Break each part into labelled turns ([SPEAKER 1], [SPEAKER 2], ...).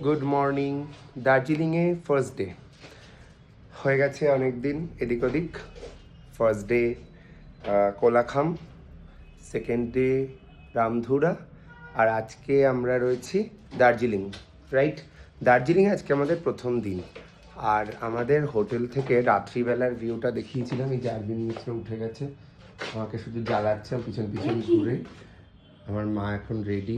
[SPEAKER 1] Good morning. দার্জিলিংয়ে first day হয়ে গেছে অনেক দিন এদিক ওদিক। First day Kolakham, second day Ramdhura, আর আজকে আমরা রয়েছি দার্জিলিং, রাইট? দার্জিলিং আজকে আমাদের প্রথম দিন। আর আমাদের হোটেল থেকে রাত্রিবেলার ভিউটা দেখিয়েছিলাম। এই যে আরবিন মিশ্র উঠে গেছে, আমাকে শুধু জ্বালাচ্ছে পিছন পিছন ঘুরে। আমার মা এখন রেডি,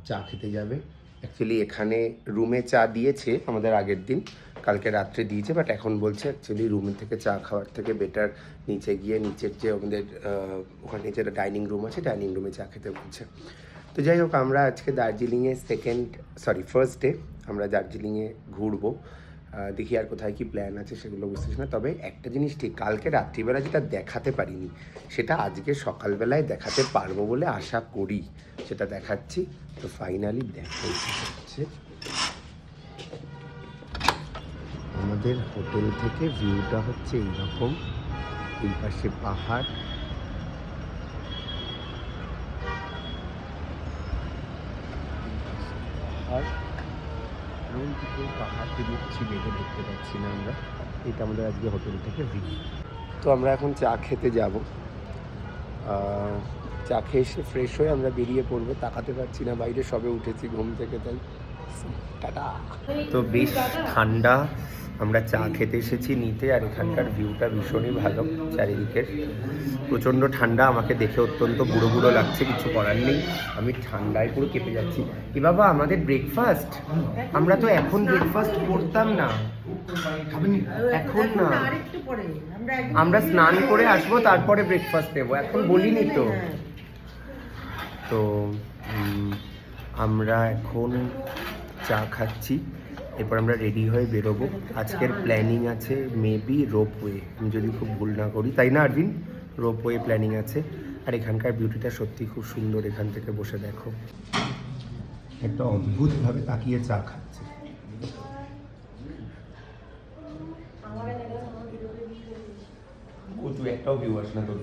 [SPEAKER 1] চা খেতে যাবে। অ্যাকচুয়ালি এখানে রুমে চা দিয়েছে আমাদের আগের দিন, কালকে রাত্রে দিয়েছে, বাট এখন বলছে অ্যাকচুয়ালি রুমের থেকে চা খাওয়ার থেকে বেটার নিচে গিয়ে নিচের যে আমাদের ওখানে নিচে একটা ডাইনিং রুম আছে, ডাইনিং রুমে চা খেতে বলছে। তো যাই হোক, আমরা আজকে দার্জিলিংয়ে ফার্স্ট ডে আমরা দার্জিলিংয়ে ঘুরবো। দেখি আর কোথায় কি প্ল্যান আছে সেগুলো বুঝতেছি না। তবে একটা জিনিস ঠিক, কালকে রাত্রিবেলা যেটা দেখাতে পারিনি সেটা আজকে সকালবেলায় দেখাতে পারবো বলে আশা করি, সেটা দেখাচ্ছি। তো ফাইনালি দেখা হচ্ছে আমাদের হোটেল থেকে ভিউটা হচ্ছে এইরকম। এই পাশে পাহাড়, পাহাড় কিছু বেঁধে দেখতে পাচ্ছি না আমরা। এটা আমাদের আজকে হোটেল থেকে ভিউ। তো আমরা এখন চা খেতে যাব। চা খেয়ে এসে ফ্রেশ হয়ে আমরা বেরিয়ে পড়বো। তাকাতে পারছি না, বাইরে সবে উঠেছি ঘুম থেকে, তাই টাটা। তো বেশ ঠান্ডা, আমরা চা খেতে এসেছি নিতে, আর এখানকার ভিউটা ভীষণই ভালো চারিদিকের। প্রচণ্ড ঠান্ডা, আমাকে দেখে অত্যন্ত বুড়ো বুড়ো লাগছে, কিছু করার নেই, আমি ঠান্ডায় পুরো কেঁপে যাচ্ছি। কি বাবা, আমাদের ব্রেকফাস্ট? আমরা তো এখন ব্রেকফাস্ট করতাম না, এখন না, আমরা স্নান করে আসবো তারপরে ব্রেকফাস্ট নেবো, এখন বলিনি তো। তো আমরা এখন চা খাচ্ছি, এরপর আমরা রেডি হয়ে বেরোবো। আজকের প্ল্যানিং আছে মেবি রোপওয়ে, আমি যদি খুব ভুল না করি, তাই না আরবিন? রোপওয়ে প্ল্যানিং আছে। আর এখানকার বিউটিটা সত্যি খুব সুন্দর, এখান থেকে বসে দেখো, একটা অদ্ভুতভাবে তাকিয়ে চা খাচ্ছে। তুই একটাও ভিউ আস না তোর?